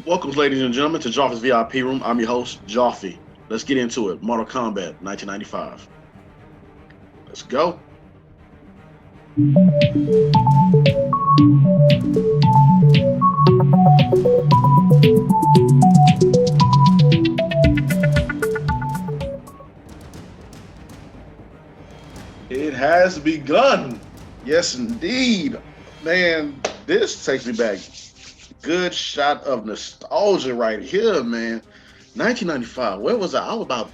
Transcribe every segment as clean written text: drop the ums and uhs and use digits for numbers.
Welcome, ladies and gentlemen, to Joffy's VIP Room. I'm your host, Joffy. Let's get into it. Mortal Kombat 1995. Let's go. It has begun. Yes, indeed. Man, this takes me back. Good shot of nostalgia right here, man. 1995. Where was I? I was about.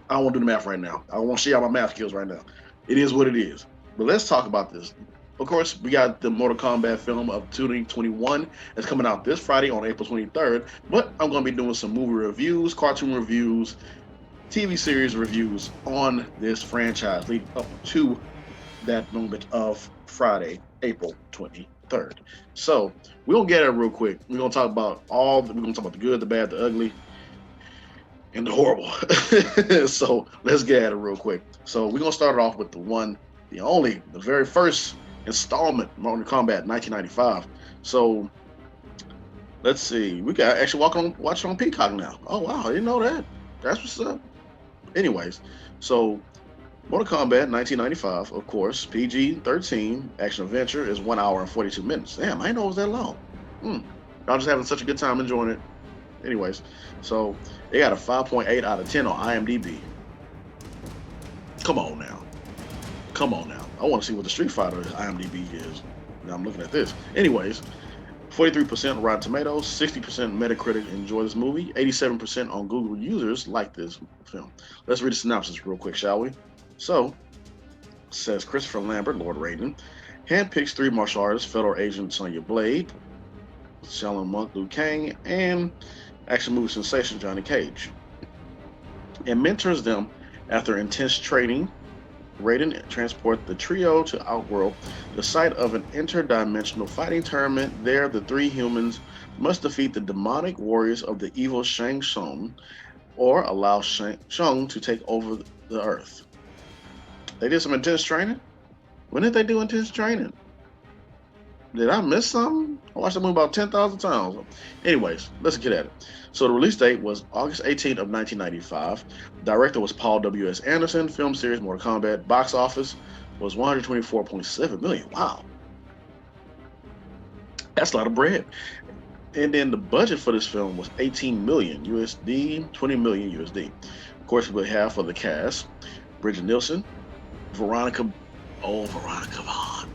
I don't want to do the math right now. I don't want to share out my math skills right now. It is what it is. But let's talk about this. Of course, we got the Mortal Kombat film of 2021 that's coming out this Friday on April 23rd. But I'm going to be doing some movie reviews, cartoon reviews, TV series reviews on this franchise leading up to that moment of Friday, April 23rd. So we're gonna get it real quick. We're gonna talk about we're gonna talk about the good, the bad, the ugly, and the horrible. So let's get at it real quick. So we're gonna start it off with the one, the only, the very first installment, Mortal Kombat 1995. So let's see. We got actually watch it on Peacock now. Oh wow, I didn't know that. That's what's up. Anyways, so Mortal Kombat 1995, of course, PG-13, action adventure is 1 hour and 42 minutes. Damn, I didn't know it was that long. Y'all just having such a good time enjoying it. Anyways, so they got a 5.8 out of 10 on IMDb. Come on now. Come on now. I want to see what the Street Fighter IMDb is. Now I'm looking at this. Anyways, 43% Rotten Tomatoes, 60% Metacritic enjoy this movie, 87% on Google users like this film. Let's read the synopsis real quick, shall we? So, says Christopher Lambert, Lord Raiden, handpicks three martial artists, federal agent Sonya Blade, Shaolin monk Liu Kang, and action movie sensation Johnny Cage, and mentors them after intense training. Raiden transports the trio to Outworld, the site of an interdimensional fighting tournament. There, the three humans must defeat the demonic warriors of the evil Shang Tsung, or allow Shang to take over the Earth. They did some intense training. When did they do intense training? Did I miss something? I watched the movie about 10,000 times. Anyways, let's get at it. So the release date was August 18th of 1995. Director was Paul W.S. Anderson. Film series Mortal Kombat. Box office was 124.7 million. Wow. That's a lot of bread. And then the budget for this film was 18 million USD, 20 million USD. Of course, we have for the cast, Bridget Nielsen, Veronica Vaughn.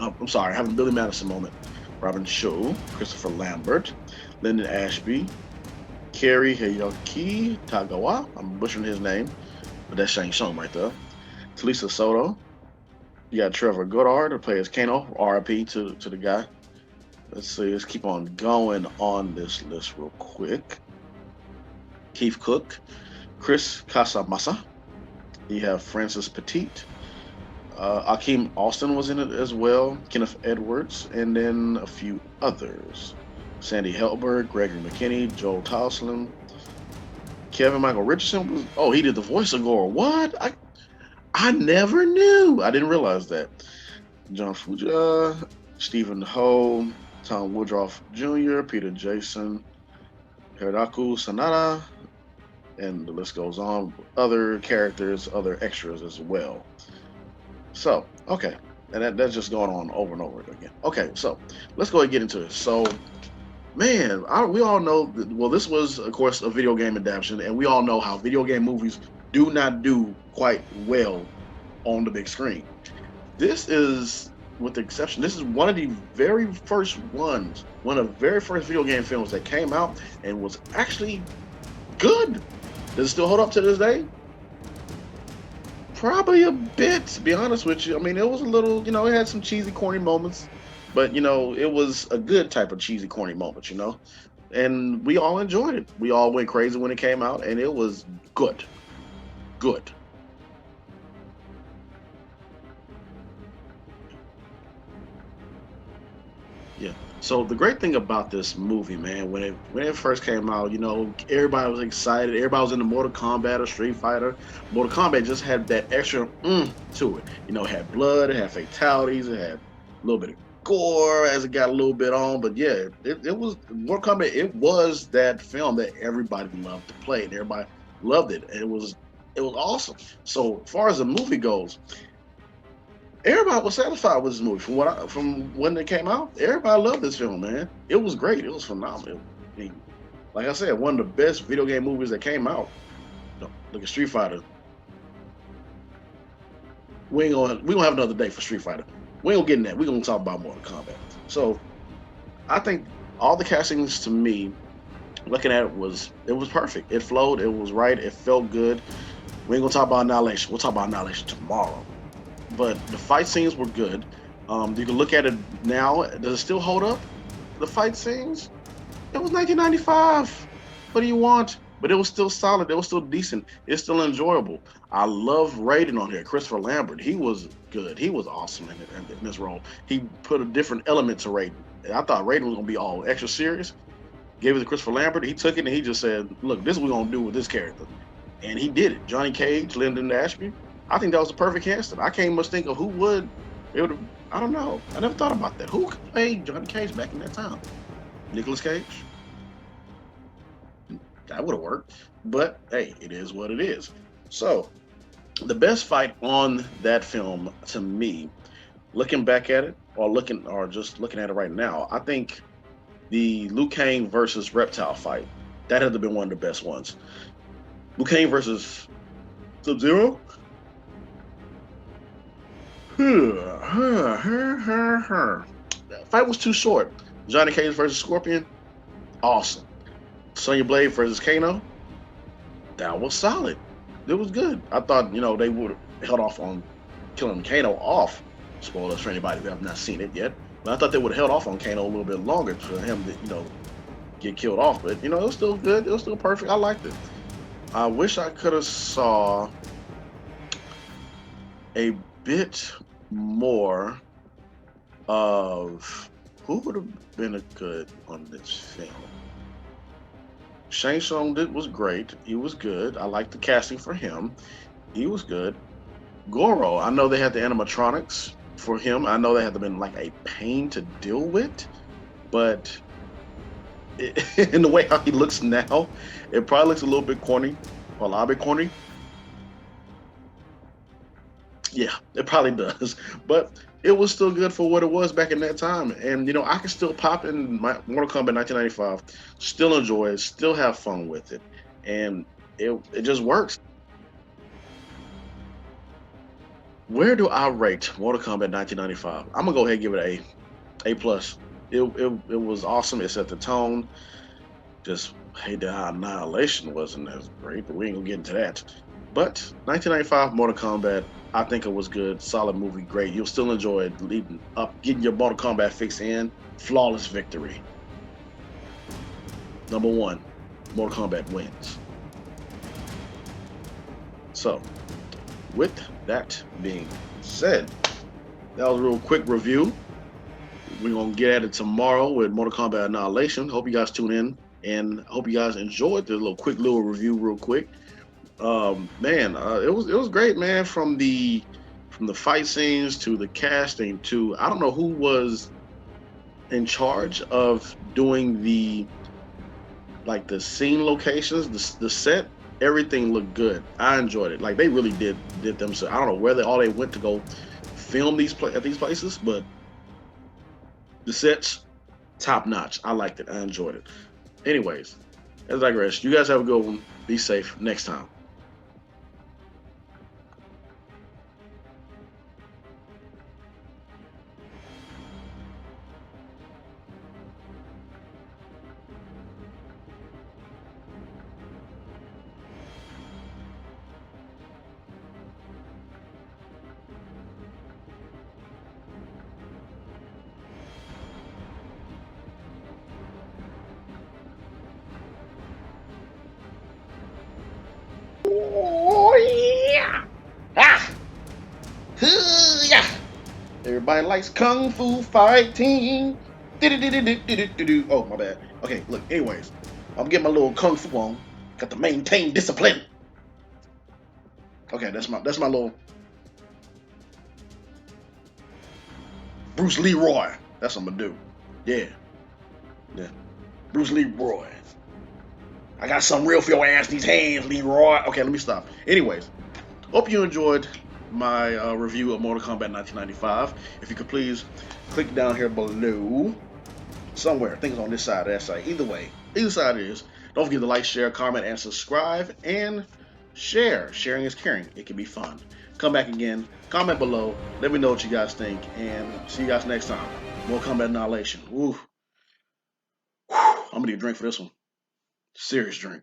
Oh, I'm sorry, having a Billy Madison moment. Robin Shaw, Christopher Lambert, Lyndon Ashby, Kerry Hiroki Tagawa. I'm butchering his name, but that's Shang Tsung right there. Talisa Soto. You got Trevor Goddard to play as Kano. RIP to the guy. Let's see. Let's keep on going on this list real quick. Keith Cook, Chris Casamassa. You have Francis Petit. Akeem Austin was in it as well, Kenneth Edwards, and then a few others. Sandy Helberg, Gregory McKinney, Joel Towslin, Kevin Michael Richardson was. Oh, he did the voice of Gore. What? I never knew. I didn't realize that. John Fuja, Stephen Ho, Tom Woodruff Jr., Peter Jason, Hirodaku Sanada, and the list goes on. Other characters, other extras as well. So, okay. And that's just going on over and over again. Okay, so let's go ahead and get into it. So, man, we all know that, well, this was, of course, a video game adaptation, and we all know how video game movies do not do quite well on the big screen. This is, with the exception, this is one of the very first ones, one of the very first video game films that came out and was actually good. Does it still hold up to this day? Probably a bit, to be honest with you. I mean, it was a little, it had some cheesy, corny moments, but, it was a good type of cheesy, corny moment, and we all enjoyed it. We all went crazy when it came out, and it was good. Good. Yeah. So the great thing about this movie, man, when it first came out, everybody was excited. Everybody was into Mortal Kombat or Street Fighter. Mortal Kombat just had that extra to it. It had blood, it had fatalities, it had a little bit of gore as it got a little bit on, but yeah, it was Mortal Kombat. It was that film that everybody loved to play, and everybody loved it. It was awesome. So as far as the movie goes, everybody was satisfied with this movie from when it came out. Everybody loved this film, man. It was great. It was phenomenal. I mean, like I said, one of the best video game movies that came out. Look at Street Fighter. We gonna have another day for Street Fighter. We ain't gonna get in that. We gonna talk about Mortal Kombat. So I think all the castings to me, looking at it was perfect. It flowed. It was right. It felt good. We ain't gonna talk about Annihilation. We'll talk about Annihilation tomorrow. But the fight scenes were good. You can look at it now. Does it still hold up? The fight scenes? It was 1995. What do you want? But it was still solid. It was still decent. It's still enjoyable. I love Raiden on here. Christopher Lambert. He was good. He was awesome in this role. He put a different element to Raiden. I thought Raiden was gonna be all extra serious. Gave it to Christopher Lambert. He took it and he just said, "Look, this is what we're gonna do with this character," and he did it. Johnny Cage, Lyndon Ashby. I think that was the perfect casting. I can't much think of who would. It would. I don't know. I never thought about that. Who could play Johnny Cage back in that time? Nicolas Cage. That would have worked. But hey, it is what it is. So, the best fight on that film to me, looking back at it, or just looking at it right now, I think the Liu Kang versus Reptile fight, that had to been one of the best ones. Liu Kang versus Sub-Zero. The fight was too short. Johnny Cage versus Scorpion, awesome. Sonya Blade versus Kano, that was solid. It was good. I thought, they would have held off on killing Kano off. Spoilers for anybody who have not seen it yet. But I thought they would have held off on Kano a little bit longer for him to, get killed off. But, it was still good. It was still perfect. I liked it. I wish I could have saw a bit more of who would have been a good on this film. Shang Tsung was great. He was good. I liked the casting for him. He was good. Goro, I know they had the animatronics for him. I know they had to been like a pain to deal with, but in the way how he looks now, it probably looks a little bit corny, or a lot bit corny. Yeah, it probably does, but it was still good for what it was back in that time. And I can still pop in my Mortal Kombat 1995, still enjoy it, still have fun with it, and it just works. Where do I rate Mortal Kombat 1995? I'm gonna go ahead and give it A plus. It was awesome. It set the tone. Just hate that how Annihilation wasn't as great, but we ain't gonna get into that. But 1995 Mortal Kombat, I think it was good, solid movie, great. You'll still enjoy it leading up, getting your Mortal Kombat fix in. Flawless victory. Number one, Mortal Kombat wins. So, with that being said, that was a real quick review. We're going to get at it tomorrow with Mortal Kombat Annihilation. Hope you guys tune in, and hope you guys enjoyed this quick little review real quick. It was great, man. From the fight scenes to the casting to, I don't know who was in charge of doing the scene locations, the set. Everything looked good. I enjoyed it. Like, they really did them. So I don't know where they went to go film at these places, but the sets, top notch. I liked it. I enjoyed it. Anyways, as I digress, you guys have a good one. Be safe next time. Oh yeah! Ah! Yeah! Everybody likes kung fu fighting. Oh, my bad. Okay, look. Anyways, I'm getting my little kung fu on. Got to maintain discipline. Okay, that's my little Bruce Leroy. That's what I'm gonna do. Yeah. Yeah. Bruce Leroy. I got some real for your ass, these hands, Leroy. Okay, let me stop. Anyways, hope you enjoyed my review of Mortal Kombat 1995. If you could please click down here below somewhere. I think it's on this side or that side. Either way, either side it is. Don't forget to like, share, comment, and subscribe. And share. Sharing is caring. It can be fun. Come back again. Comment below. Let me know what you guys think. And see you guys next time. More Kombat Annihilation. Woo. I'm going to need a drink for this one. Serious drink.